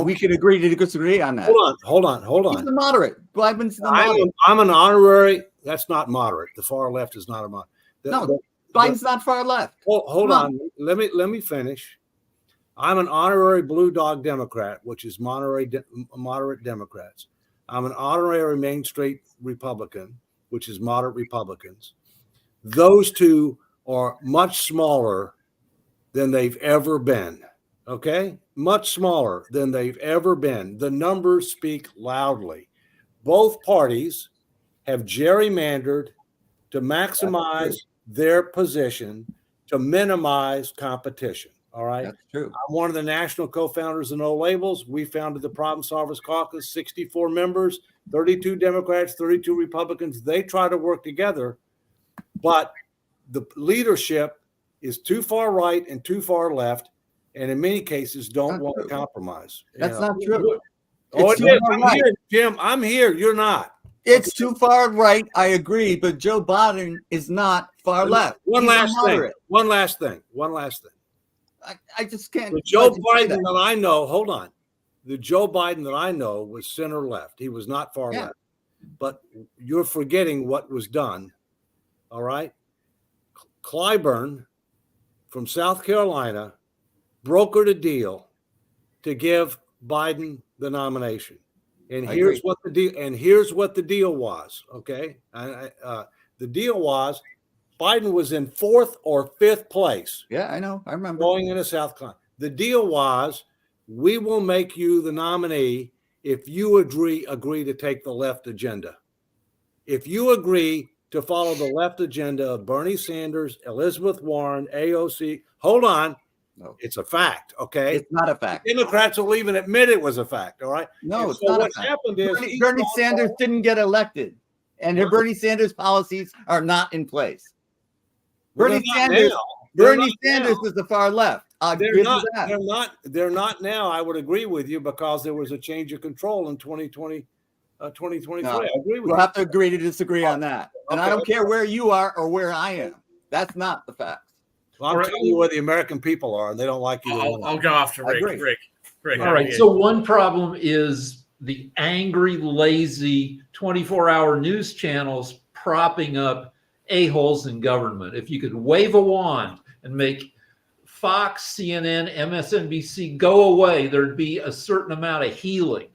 We can agree to disagree on that. Hold on. He's the moderate. Biden's the moderate. I'm an honorary. That's not moderate. The far left is not a moderate. No, Biden's not far left. Hold on. Let me finish. I'm an honorary Blue Dog Democrat, which is moderate Democrats. I'm an honorary Main Street Republican, which is moderate Republicans. Those two are much smaller than they've ever been. Okay? Much smaller than they've ever been. The numbers speak loudly. Both parties have gerrymandered to maximize their position, to minimize competition. All right. That's true. I'm one of the national co-founders of No Labels. We founded the Problem Solvers Caucus, 64 members, 32 Democrats, 32 Republicans. They try to work together, but the leadership is too far right and too far left, and in many cases don't Not want to true. compromise. That's You know? not true. Oh, It's it is. too far I'm right. here, Jim. I'm here. You're not. It's too far right. I agree, but Joe Biden is not far left. One He's a last thing. moderate. One last thing. One last thing. I just can't. The Joe let you say Biden that I know, hold on. The Joe Biden that I know was center left. He was not far Yeah. left. But you're forgetting what was done. All right. Clyburn from South Carolina brokered a deal to give Biden the nomination. And I here's agree. what the deal was. Okay. The deal was Biden was in 4th or 5th place Yeah, I know. I remember. going into South Carolina. The deal was we will make you the nominee if you agree to take the left agenda. If you agree to follow the left agenda of Bernie Sanders, Elizabeth Warren, AOC, hold on. No. It's a fact, okay? It's not a fact. Democrats will even admit it was a fact, all right? No, And it's so not a what fact. happened is Bernie Sanders didn't get elected, and Bernie Sanders' policies are not in place. Bernie Sanders is the far left. I'll give you that. They're not now. I would agree with you because there was a change of control in 2023. No, I agree with We'll you. have to agree to disagree on that. And I Okay. don't care where you are or where I am. That's not the fact. Well, I'm telling you where the American people are, and they don't like you. I'll go after I Rick. agree. Rick. All right. So one problem is the angry, lazy 24-hour news channels propping up a-holes in government. If you could wave a wand and make Fox, CNN, MSNBC go away, there'd be a certain amount of healing.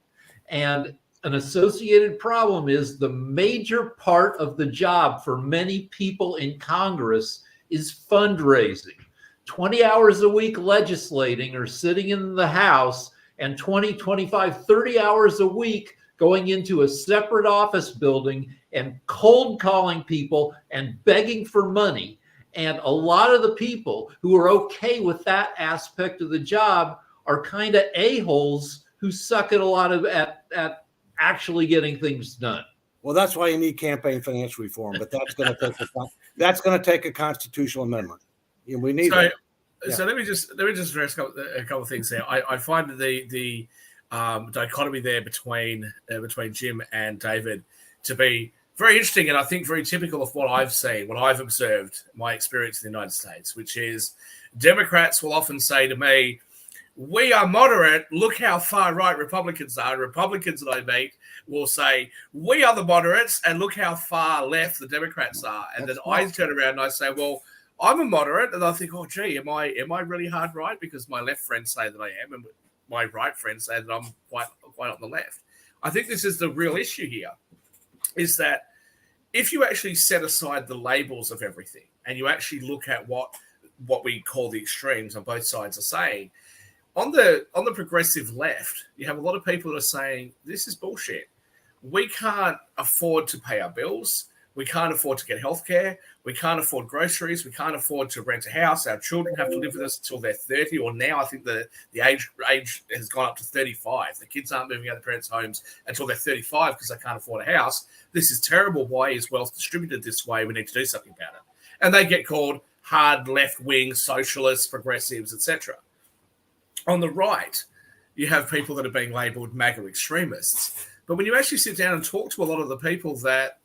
And an associated problem is the major part of the job for many people in Congress is fundraising. 20 hours a week legislating or sitting in the House, and 20, 25, 30 hours a week going into a separate office building and cold calling people and begging for money. And a lot of the people who are okay with that aspect of the job are kind of a-holes who suck at a lot of at actually getting things done. Well, that's why you need campaign finance reform, but that's going to take a constitutional amendment. And we need it. So let me just address a couple of things there. I find the dichotomy there between Jim and David to be very interesting, and I think very typical of what I've seen, what I've observed, my experience in the United States, which is Democrats will often say to me, "We are moderate. Look how far right Republicans are." Republicans that I meet will say, "We are the moderates, and look how far left the Democrats are." And then I turn around and I say, "Well, I'm a moderate," and I think, "Oh, gee, am I really hard right?" Because my left friends say that I am, and my right friends say that I'm quite on the left. I think this is the real issue here, is that if you actually set aside the labels of everything and you actually look at what we call the extremes on both sides are saying, on the progressive left, you have a lot of people that are saying this is bullshit. We can't afford to pay our bills. We can't afford to get healthcare. We can't afford groceries. We can't afford to rent a house. Our children have to live with us until they're 30, or now I think the age has gone up to 35. The kids aren't moving out of their parents' homes until they're 35 because they can't afford a house. This is terrible. Why is wealth distributed this way? We need to do something about it. And they get called hard left-wing socialists, progressives, etc. On the right, you have people that are being labelled MAGA extremists. But when you actually sit down and talk to a lot of the people that,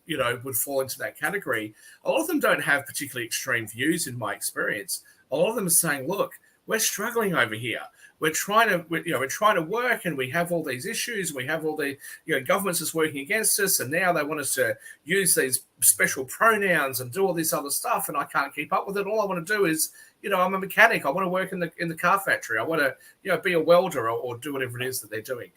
would fall into that category, a lot of them don't have particularly extreme views in my experience. A lot of them are saying, look, we're struggling over here. We're trying to work, and we have all these issues. We have all the, governments is working against us, and now they want us to use these special pronouns and do all this other stuff, and I can't keep up with it. All I want to do is, I'm a mechanic. I want to work in the car factory. I want to, be a welder or do whatever it is that they're doing.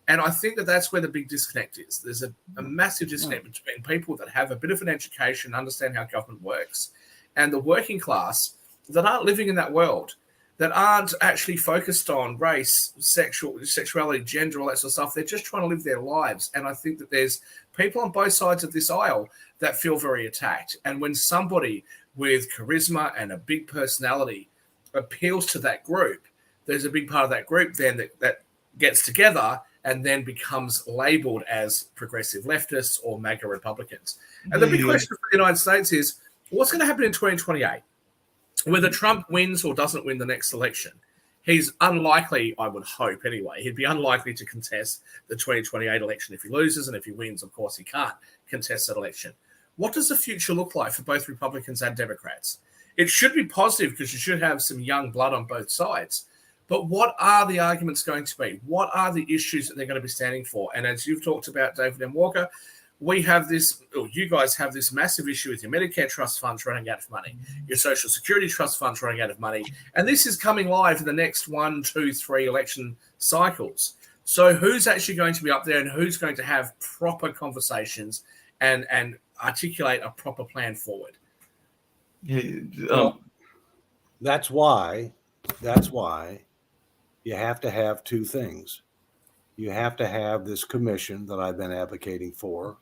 And I think that that's where the big disconnect is. There's a massive disconnect between people that have a bit of an education, understand how government works, and the working class that aren't living in that world, that aren't actually focused on race, sexuality, gender, all that sort of stuff. They're just trying to live their lives. And I think that there's people on both sides of this aisle that feel very attacked. And when somebody with charisma and a big personality appeals to that group, there's a big part of that group then that gets together and then becomes labeled as progressive leftists or MAGA Republicans. And the big question for the United States is, what's going to happen in 2028? Whether Trump wins or doesn't win the next election, he's unlikely, I would hope anyway, he'd be unlikely to contest the 2028 election if he loses, and if he wins, of course, he can't contest that election. What does the future look like for both Republicans and Democrats? It should be positive because you should have some young blood on both sides. But what are the arguments going to be? What are the issues that they're going to be standing for? And as you've talked about, David M. Walker, we have this, or you guys have this massive issue with your Medicare trust funds running out of money, your Social Security trust funds running out of money. And this is coming live in the next 1, 2, 3 election cycles. So who's actually going to be up there and who's going to have proper conversations and articulate a proper plan forward? That's why you have to have two things. You have to have this commission that I've been advocating for,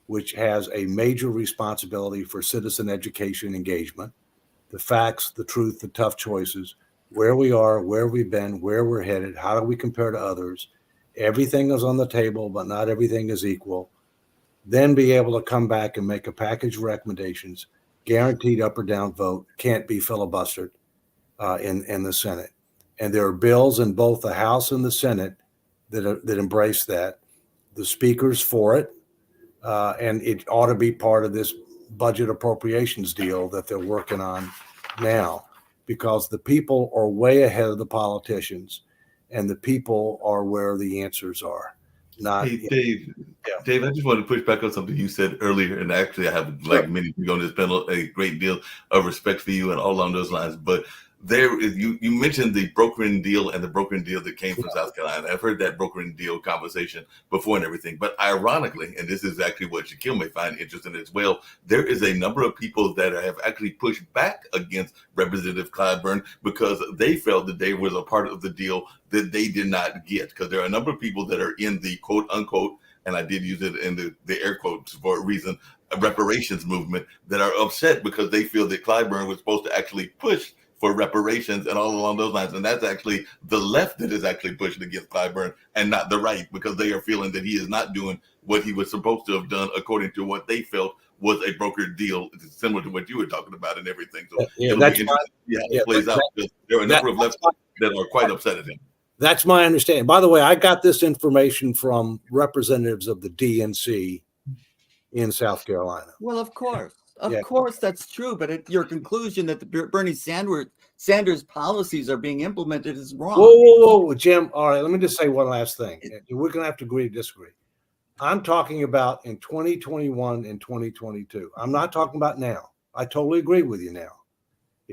which has a major responsibility for citizen education engagement, the facts, the truth, the tough choices, where we are, where we've been, where we're headed, how do we compare to others. Everything is on the table, but not everything is equal. Then be able to come back and make a package of recommendations, guaranteed up or down vote, can't be filibustered in the Senate. And there are bills in both the House and the Senate that embrace that. The speaker's for it, and it ought to be part of this budget appropriations deal that they're working on now, because the people are way ahead of the politicians, and the people are where the answers are. Not Hey, Dave. Yeah. Dave, I just want to push back on something you said earlier, and actually, I have, like many people on this panel, a great deal of respect for you and all along those lines. But there is, you mentioned the brokering deal and the brokering deal that came from South Carolina. I've heard that brokering deal conversation before and everything. But ironically, and this is actually what Shaquille may find interesting as well, there is a number of people that have actually pushed back against Representative Clyburn because they felt that they was a part of the deal that they did not get. Because there are a number of people that are in the quote unquote, and I did use it in the air quotes for a reason, a reparations movement, that are upset because they feel that Clyburn was supposed to actually push for reparations and all along those lines. And that's actually the left that is actually pushing against Clyburn and not the right, because they are feeling that he is not doing what he was supposed to have done according to what they felt was a brokered deal, similar to what you were talking about and everything. So Yeah, it'll that's be interesting to see how it plays out, because there are a number of left that are quite upset at him. That's my understanding. By the way, I got this information from representatives of the DNC in South Carolina. Well, of course. Of Yeah. course, that's true. But your conclusion that the Bernie Sanders policies are being implemented is wrong. Whoa, Jim. All right, let me just say one last thing. We're going to have to agree to disagree. I'm talking about in 2021 and 2022. I'm not talking about now. I totally agree with you now.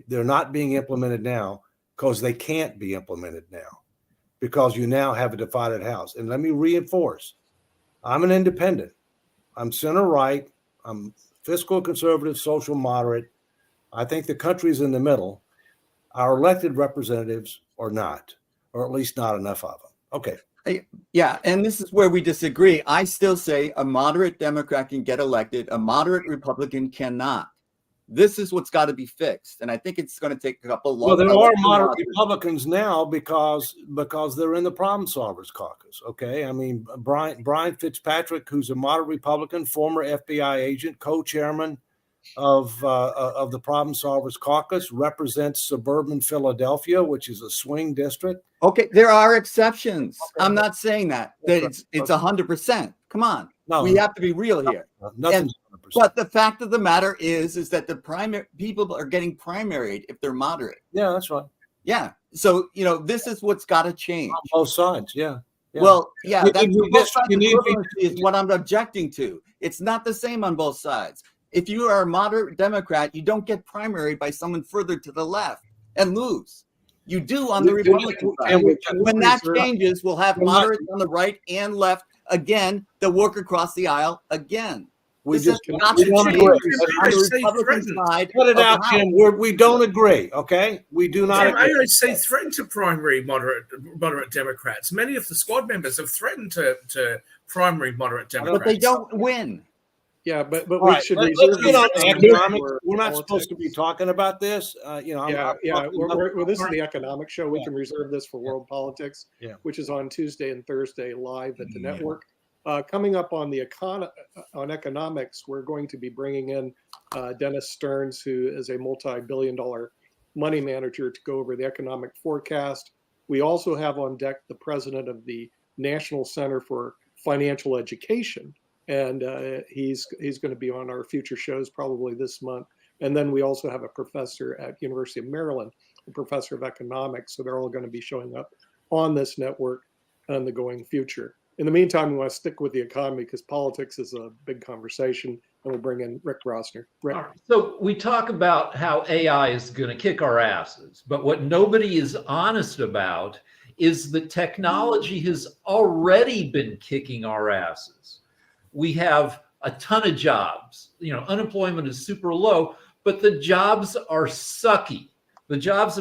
They're not being implemented now because they can't be implemented now, because you now have a divided House. And let me reinforce, I'm an independent. I'm center right. I'm fiscal conservative, social moderate. I think the country's in the middle. Our elected representatives are not, or at least not enough of them. Okay. Yeah, and this is where we disagree. I still say a moderate Democrat can get elected, a moderate Republican cannot. This is what's got to be fixed, and I think it's going to take a couple. Well, there are moderate Republicans now because they're in the Problem Solvers Caucus. Okay, I mean Brian Fitzpatrick, who's a moderate Republican, former FBI agent, co-chairman of the Problem Solvers Caucus, represents suburban Philadelphia, which is a swing district. Okay, there are exceptions. Okay. I'm not saying that Okay. it's 100%. Come on, No, we have to be real here. Nothing's 100%. But the fact of the matter is that the primary people are getting primaried if they're moderate. Yeah, that's right. Yeah. So, this is what's got to change. On both sides. Yeah. Well, yeah, You that's need both this- sides you of need- equivalency is what I'm objecting to. It's not the same on both sides. If you are a moderate Democrat, you don't get primaried by someone further to the left and lose. You do on the Republican side. When that changes, we'll have moderates on the right and left again that work across the aisle again. We This just has got we to don't change agree. on the Republican side. Put it of out, the House. Jim. We don't agree. Okay, we do not Jim, agree. AOC threatened to primary moderate Democrats. Many of the squad members have threatened to primary moderate Democrats. But they don't win. Yeah, but All we right, should let's reserve get on these the comments economics. for We're not supposed to be politics. talking about this. Yeah. Well, this is the economic show. We Yeah. can reserve this for Yeah. world politics, Yeah. which is on Tuesday and Thursday live at the Yeah. network. Coming up on the on economics, we're going to be bringing in Dennis Stearns, who is a multi-billion-dollar money manager, to go over the economic forecast. We also have on deck the president of the National Center for Financial Education, and he's going to be on our future shows probably this month. And then we also have a professor at University of Maryland, a professor of economics. So they're all going to be showing up on this network in the going future. In the meantime, we want to stick with the economy because politics is a big conversation, and we'll bring in Rick Rossner. Rick. All right. So we talk about how AI is going to kick our asses, but what nobody is honest about is that technology has already been kicking our asses. We have a ton of jobs. Unemployment is super low, but the jobs are sucky. The jobs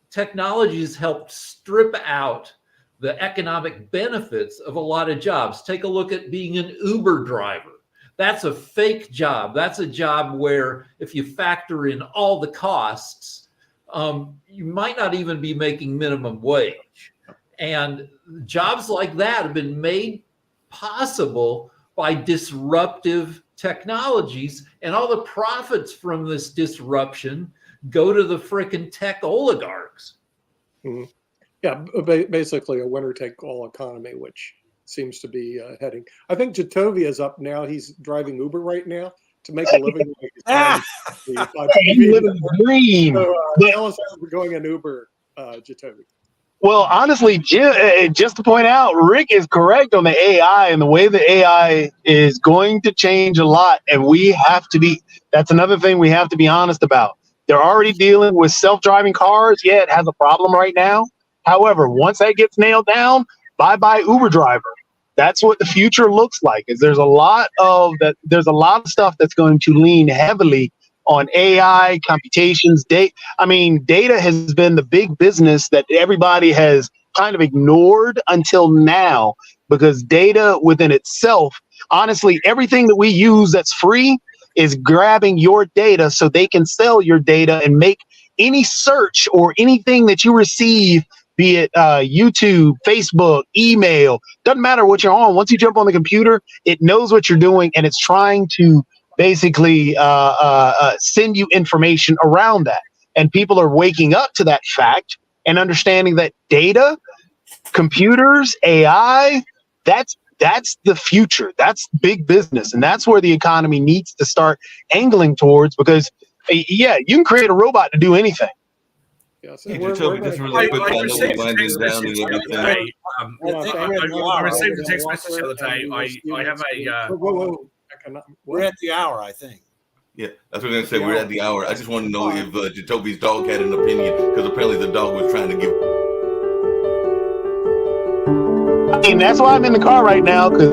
technology has helped strip out the economic benefits of a lot of jobs. Take a look at being an Uber driver. That's a fake job. That's a job where if you factor in all the costs, you might not even be making minimum wage. And jobs like that have been made possible by disruptive technologies, and all the profits from this disruption go to the frickin' tech oligarchs. Mm-hmm. Yeah, basically a winner-take-all economy, which seems to be heading. I think Jatovia is up now. He's driving Uber right now to make a living. You live in the dream. So, tell us how we're going in Uber, Jatovia. Well, honestly, Jim, just to point out, Rick is correct on the AI and the way the AI is going to change a lot. And that's another thing we have to be honest about. They're already dealing with self-driving cars. Yeah, it has a problem right now. However, once that gets nailed down, bye-bye Uber driver. That's what the future looks like. There's a lot of stuff that's going to lean heavily on AI, computations, data. Data has been the big business that everybody has kind of ignored until now, because data within itself, honestly, everything that we use that's free is grabbing your data so they can sell your data and make any search or anything that you receive, be it YouTube, Facebook, email, doesn't matter what you're on. Once you jump on the computer, it knows what you're doing, and it's trying to basically send you information around that. And people are waking up to that fact and understanding that data, computers, AI, that's the future. That's big business. And that's where the economy needs to start angling towards, because, yeah, you can create a robot to do anything. Yeah, so Hey, we're Jatovia, just really quick, I know received we're a winding text down message and the other everything. day. I received a text message the other day. I have a. We're at the hour, I think. Yeah, that's what I'm going to say. We're at the hour. I just want to know if Jatovia's dog had an opinion, because apparently the dog was trying to give. That's why I'm in the car right now, because